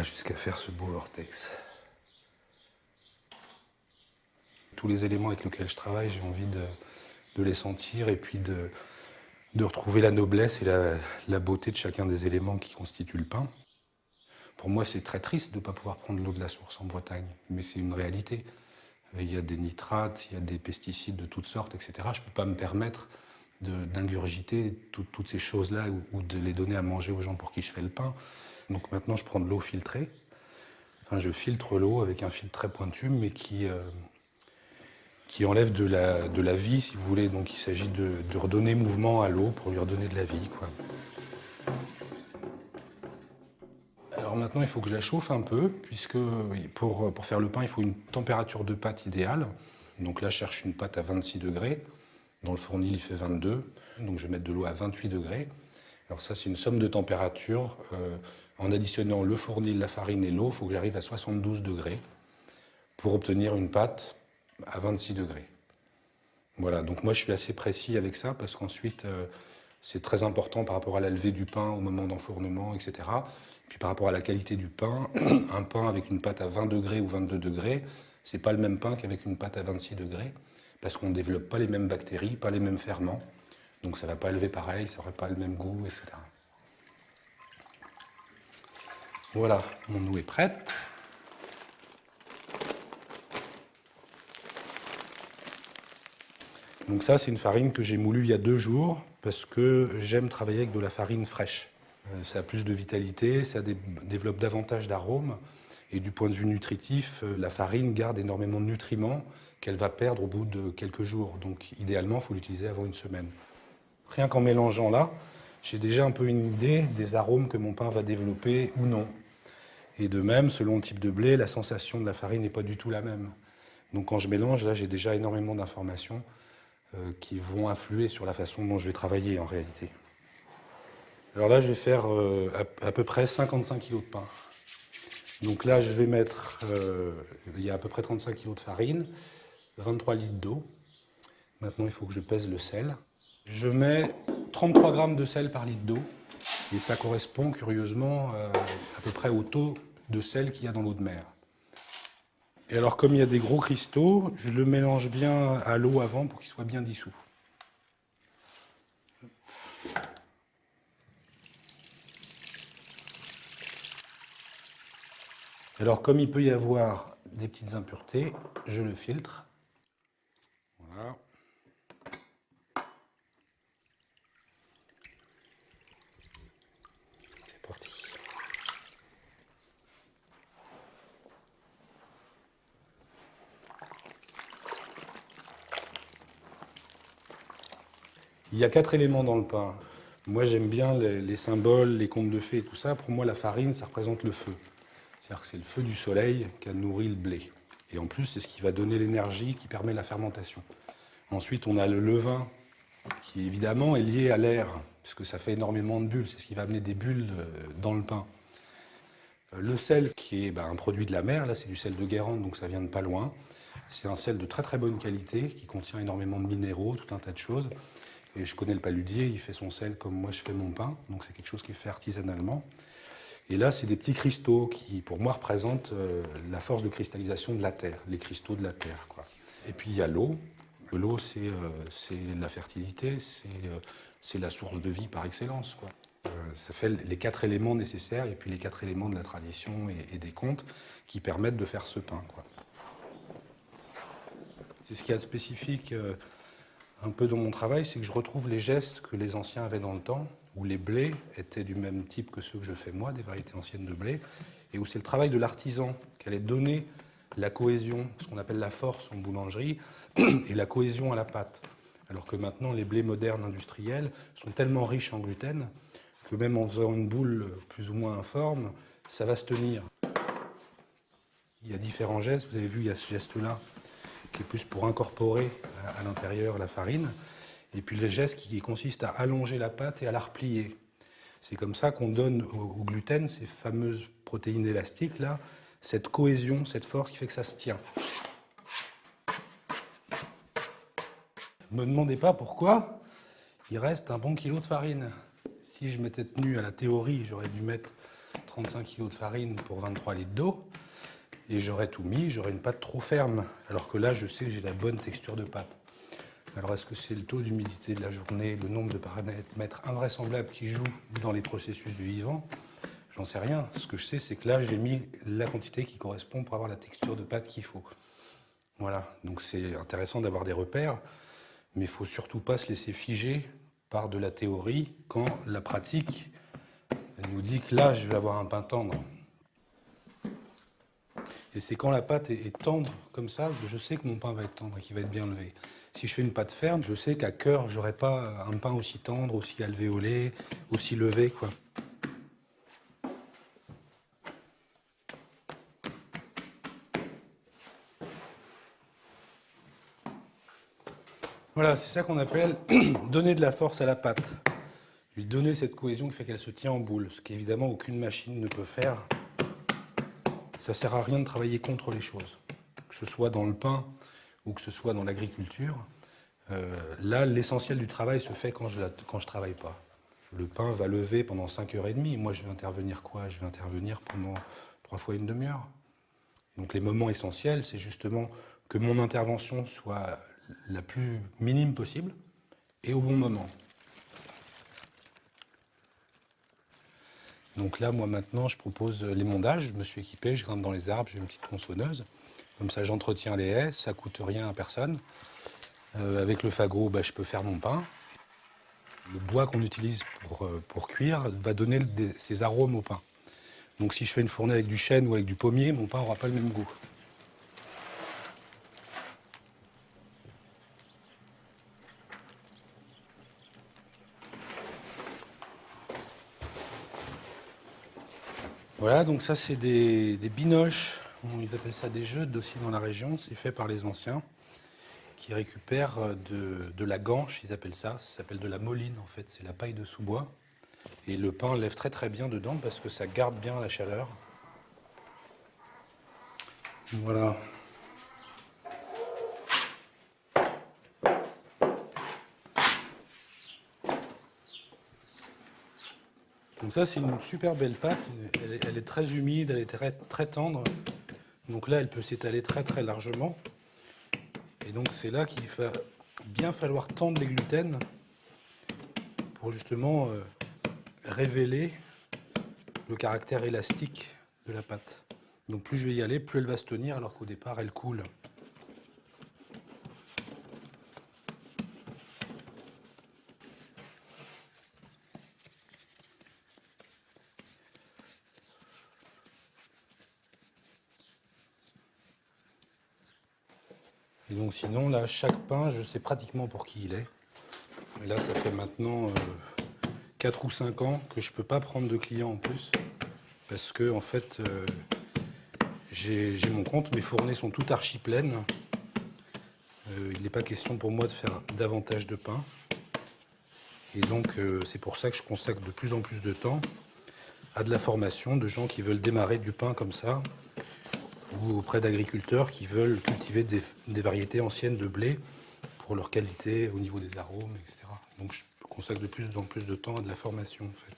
jusqu'à faire ce beau vortex. Tous les éléments avec lesquels je travaille, j'ai envie de les sentir et puis de retrouver la noblesse et la beauté de chacun des éléments qui constituent le pain. Pour moi, c'est très triste de ne pas pouvoir prendre l'eau de la source en Bretagne, mais c'est une réalité. Il y a des nitrates, il y a des pesticides de toutes sortes, etc. Je ne peux pas me permettre d'ingurgiter toutes ces choses-là ou de les donner à manger aux gens pour qui je fais le pain. Donc maintenant, je prends de l'eau filtrée. Enfin, je filtre l'eau avec un filtre très pointu, mais qui enlève de la vie, si vous voulez. Donc il s'agit de redonner mouvement à l'eau pour lui redonner de la vie, quoi. Alors maintenant, il faut que je la chauffe un peu, puisque pour faire le pain, il faut une température de pâte idéale. Donc là, je cherche une pâte à 26 degrés. Dans le fournil, il fait 22. Donc je vais mettre de l'eau à 28 degrés. Alors ça, c'est une somme de température. En additionnant le fournil, la farine et l'eau, il faut que j'arrive à 72 degrés pour obtenir une pâte à 26 degrés. Voilà, donc moi je suis assez précis avec ça parce qu'ensuite c'est très important par rapport à la levée du pain au moment d'enfournement, etc. Puis par rapport à la qualité du pain, un pain avec une pâte à 20 degrés ou 22 degrés, c'est pas le même pain qu'avec une pâte à 26 degrés parce qu'on ne développe pas les mêmes bactéries, pas les mêmes ferments. Donc ça ne va pas élever pareil, ça n'aura pas le même goût, etc. Voilà, mon eau est prête. Donc ça, c'est une farine que j'ai moulue il y a 2 jours parce que j'aime travailler avec de la farine fraîche. Ça a plus de vitalité, ça développe davantage d'arômes. Et du point de vue nutritif, la farine garde énormément de nutriments qu'elle va perdre au bout de quelques jours. Donc idéalement, il faut l'utiliser avant une semaine. Rien qu'en mélangeant là, j'ai déjà un peu une idée des arômes que mon pain va développer ou non. Et de même, selon le type de blé, la sensation de la farine n'est pas du tout la même. Donc quand je mélange, là, j'ai déjà énormément d'informations qui vont influer sur la façon dont je vais travailler en réalité. Alors là, je vais faire à peu près 55 kg de pain. Donc là, je vais mettre, il y a à peu près 35 kg de farine, 23 litres d'eau. Maintenant, il faut que je pèse le sel. Je mets 33 grammes de sel par litre d'eau. Et ça correspond curieusement à peu près au taux de sel qu'il y a dans l'eau de mer. Et alors, comme il y a des gros cristaux, je le mélange bien à l'eau avant pour qu'il soit bien dissous. Alors, comme il peut y avoir des petites impuretés, je le filtre. Voilà. C'est parti. Il y a 4 éléments dans le pain. Moi, j'aime bien les symboles, les contes de fées et tout ça. Pour moi, la farine, ça représente le feu. C'est-à-dire que c'est le feu du soleil qui a nourri le blé. Et en plus, c'est ce qui va donner l'énergie qui permet la fermentation. Ensuite, on a le levain, qui évidemment est lié à l'air, puisque ça fait énormément de bulles. C'est ce qui va amener des bulles dans le pain. Le sel, qui est un produit de la mer, là c'est du sel de Guérande, donc ça vient de pas loin. C'est un sel de très très bonne qualité, qui contient énormément de minéraux, tout un tas de choses. Et je connais le paludier, il fait son sel comme moi je fais mon pain, donc c'est quelque chose qui est fait artisanalement. Et là, c'est des petits cristaux qui, pour moi, représentent la force de cristallisation de la Terre, les cristaux de la Terre, quoi. Et puis il y a l'eau. L'eau, c'est la fertilité, c'est la source de vie par excellence, quoi. Ça fait les 4 éléments nécessaires et puis les 4 éléments de la tradition et des contes qui permettent de faire ce pain, quoi. C'est ce qu'il y a de spécifique un peu dans mon travail, c'est que je retrouve les gestes que les anciens avaient dans le temps, où les blés étaient du même type que ceux que je fais moi, des variétés anciennes de blé, et où c'est le travail de l'artisan qui allait donner la cohésion, ce qu'on appelle la force en boulangerie, et la cohésion à la pâte. Alors que maintenant, les blés modernes industriels sont tellement riches en gluten que même en faisant une boule plus ou moins informe, ça va se tenir. Il y a différents gestes, vous avez vu, il y a ce geste-là, qui est plus pour incorporer à l'intérieur la farine, et puis le geste qui consiste à allonger la pâte et à la replier. C'est comme ça qu'on donne au gluten, ces fameuses protéines élastiques, là, cette cohésion, cette force qui fait que ça se tient. Ne me demandez pas pourquoi il reste un bon kilo de farine. Si je m'étais tenu à la théorie, j'aurais dû mettre 35 kg de farine pour 23 litres d'eau. Et j'aurais tout mis, j'aurais une pâte trop ferme. Alors que là, je sais que j'ai la bonne texture de pâte. Alors est-ce que c'est le taux d'humidité de la journée, le nombre de paramètres invraisemblables qui jouent dans les processus du vivant? J'en sais rien. Ce que je sais, c'est que là, j'ai mis la quantité qui correspond pour avoir la texture de pâte qu'il faut. Voilà, donc c'est intéressant d'avoir des repères, mais il ne faut surtout pas se laisser figer par de la théorie quand la pratique elle nous dit que là, je vais avoir un pain tendre. Et c'est quand la pâte est tendre comme ça que je sais que mon pain va être tendre et qu'il va être bien levé. Si je fais une pâte ferme, je sais qu'à cœur, je n'aurai pas un pain aussi tendre, aussi alvéolé, aussi levé, quoi. Voilà, c'est ça qu'on appelle donner de la force à la pâte. Lui donner cette cohésion qui fait qu'elle se tient en boule, ce qu'évidemment aucune machine ne peut faire. Ça ne sert à rien de travailler contre les choses, que ce soit dans le pain ou que ce soit dans l'agriculture. Là, l'essentiel du travail se fait quand je ne travaille pas. Le pain va lever pendant 5h30. Moi, je vais intervenir quoi? Je vais intervenir pendant 3 fois une demi-heure. Donc les moments essentiels, c'est justement que mon intervention soit la plus minime possible et au bon moment. Donc là, moi maintenant, je propose l'émondage. Je me suis équipé, je grimpe dans les arbres, j'ai une petite tronçonneuse. Comme ça, j'entretiens les haies, ça ne coûte rien à personne. Avec le fagot, je peux faire mon pain. Le bois qu'on utilise pour cuire va donner ses arômes au pain. Donc si je fais une fournée avec du chêne ou avec du pommier, mon pain n'aura pas le même goût. Voilà, donc ça c'est des binoches, ils appellent ça des jeux aussi dans la région, c'est fait par les anciens, qui récupèrent de la ganche, ils appellent ça s'appelle de la moline en fait, c'est la paille de sous-bois. Et le pain lève très très bien dedans parce que ça garde bien la chaleur. Voilà. Donc ça c'est une super belle pâte, elle est très humide, elle est très, très tendre. Donc là elle peut s'étaler très très largement. Et donc c'est là qu'il va bien falloir tendre les gluten pour justement révéler le caractère élastique de la pâte. Donc plus je vais y aller, plus elle va se tenir alors qu'au départ elle coule. Et donc sinon là, chaque pain, je sais pratiquement pour qui il est. Et là, ça fait maintenant 4 ou 5 ans que je ne peux pas prendre de clients en plus. Parce que en fait, j'ai mon compte, mes fournées sont toutes archi pleines. Il n'est pas question pour moi de faire davantage de pain. Et donc c'est pour ça que je consacre de plus en plus de temps à de la formation de gens qui veulent démarrer du pain comme ça, ou auprès d'agriculteurs qui veulent cultiver des variétés anciennes de blé pour leur qualité au niveau des arômes, etc. Donc je consacre de plus en plus de temps à de la formation en fait.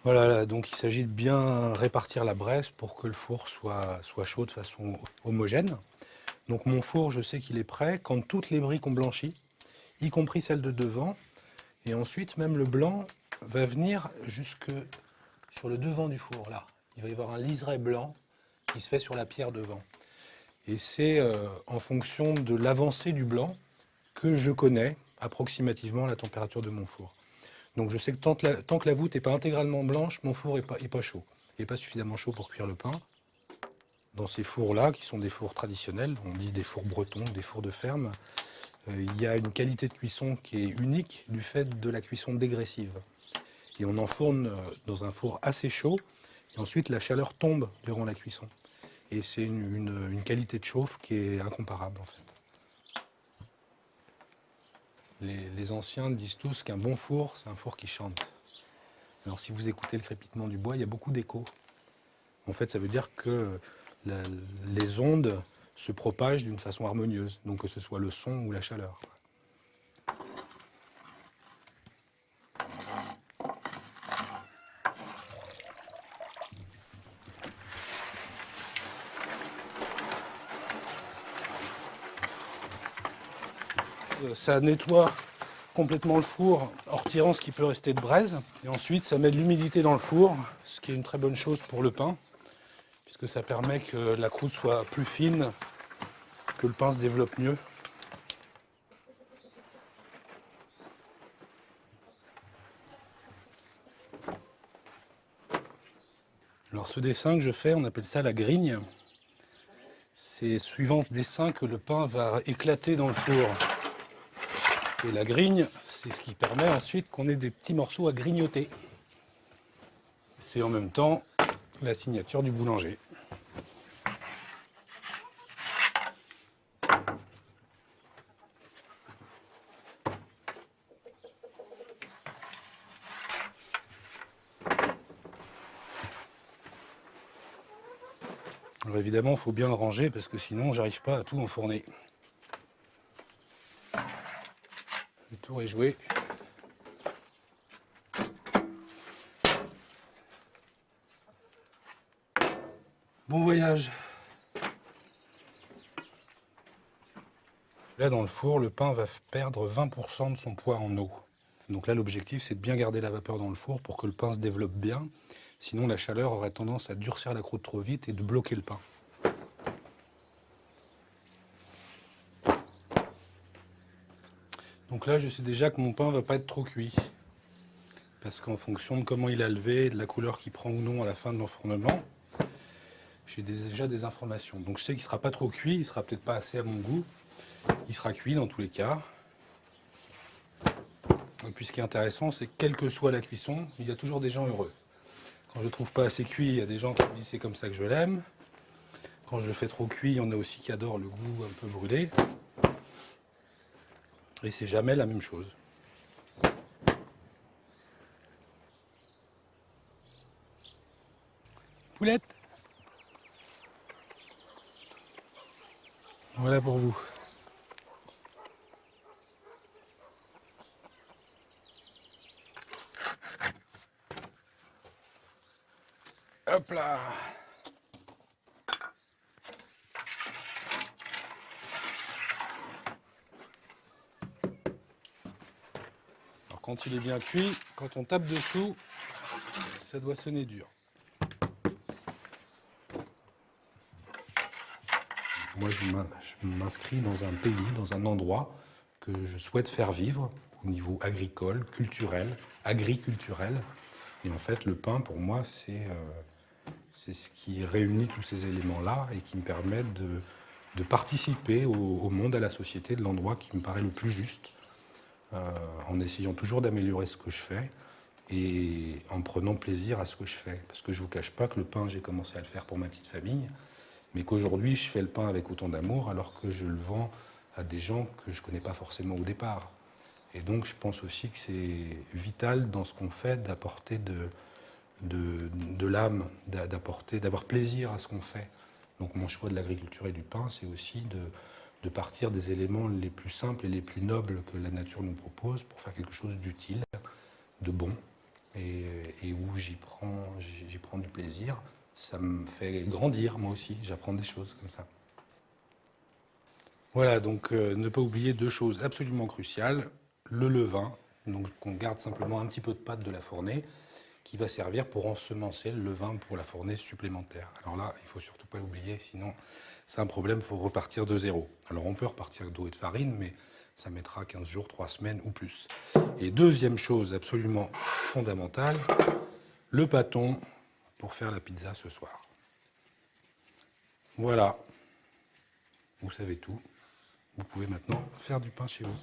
Voilà, donc il s'agit de bien répartir la braise pour que le four soit chaud de façon homogène. Donc mon four, je sais qu'il est prêt quand toutes les briques ont blanchi, y compris celle de devant. Et ensuite, même le blanc va venir jusque sur le devant du four, là. Il va y avoir un liseré blanc qui se fait sur la pierre devant. Et c'est en fonction de l'avancée du blanc que je connais approximativement la température de mon four. Donc je sais que tant que la voûte n'est pas intégralement blanche, mon four n'est pas chaud. Il n'est pas suffisamment chaud pour cuire le pain. Dans ces fours-là, qui sont des fours traditionnels, on dit des fours bretons, des fours de ferme, il y a une qualité de cuisson qui est unique du fait de la cuisson dégressive. Et on enfourne dans un four assez chaud, et ensuite la chaleur tombe durant la cuisson. Et c'est une qualité de chauffe qui est incomparable en fait. Les anciens disent tous qu'un bon four, c'est un four qui chante. Alors si vous écoutez le crépitement du bois, il y a beaucoup d'écho. En fait, ça veut dire que les ondes se propagent d'une façon harmonieuse, donc que ce soit le son ou la chaleur. Ça nettoie complètement le four en retirant ce qui peut rester de braise. Et ensuite, ça met de l'humidité dans le four, ce qui est une très bonne chose pour le pain, puisque ça permet que la croûte soit plus fine, que le pain se développe mieux. Alors ce dessin que je fais, on appelle ça la grigne. C'est suivant ce dessin que le pain va éclater dans le four. Et la grigne, c'est ce qui permet ensuite qu'on ait des petits morceaux à grignoter. C'est en même temps la signature du boulanger. Alors évidemment, il faut bien le ranger parce que sinon, j'arrive pas à tout enfourner. Le tour est joué. Bon voyage. Là, dans le four, le pain va perdre 20% de son poids en eau. Donc là, l'objectif, c'est de bien garder la vapeur dans le four pour que le pain se développe bien. Sinon, la chaleur aurait tendance à durcir la croûte trop vite et de bloquer le pain. Donc là, je sais déjà que mon pain ne va pas être trop cuit. Parce qu'en fonction de comment il a levé et de la couleur qu'il prend ou non à la fin de l'enfournement, j'ai déjà des informations. Donc je sais qu'il ne sera pas trop cuit, il ne sera peut-être pas assez à mon goût. Il sera cuit dans tous les cas. Et puis ce qui est intéressant, c'est que quelle que soit la cuisson, il y a toujours des gens heureux. Quand je ne le trouve pas assez cuit, il y a des gens qui me disent c'est comme ça que je l'aime. Quand je le fais trop cuit, il y en a aussi qui adorent le goût un peu brûlé. Et c'est jamais la même chose. Poulette, voilà pour vous. Hop là. Alors quand il est bien cuit, quand on tape dessous, ça doit sonner dur. Moi, je m'inscris dans un pays, dans un endroit que je souhaite faire vivre au niveau agricole, culturel, agriculturel. Et en fait, le pain, pour moi, c'est ce qui réunit tous ces éléments-là et qui me permet de participer au monde, à la société de l'endroit qui me paraît le plus juste, en essayant toujours d'améliorer ce que je fais et en prenant plaisir à ce que je fais. Parce que je ne vous cache pas que le pain, j'ai commencé à le faire pour ma petite famille, mais qu'aujourd'hui, je fais le pain avec autant d'amour alors que je le vends à des gens que je ne connais pas forcément au départ. Et donc, je pense aussi que c'est vital dans ce qu'on fait d'apporter de l'âme, d'avoir plaisir à ce qu'on fait. Donc, mon choix de l'agriculture et du pain, c'est aussi de partir des éléments les plus simples et les plus nobles que la nature nous propose pour faire quelque chose d'utile, de bon, et où j'y prends du plaisir. Ça me fait grandir, moi aussi. J'apprends des choses comme ça. Voilà, donc ne pas oublier deux choses absolument cruciales. Le levain, donc qu'on garde simplement un petit peu de pâte de la fournée, qui va servir pour ensemencer le levain pour la fournée supplémentaire. Alors là, il ne faut surtout pas l'oublier, sinon c'est un problème, il faut repartir de zéro. Alors on peut repartir d'eau et de farine, mais ça mettra 15 jours, 3 semaines ou plus. Et deuxième chose absolument fondamentale, le pâton pour faire la pizza ce soir. Voilà, vous savez tout. Vous pouvez maintenant faire du pain chez vous.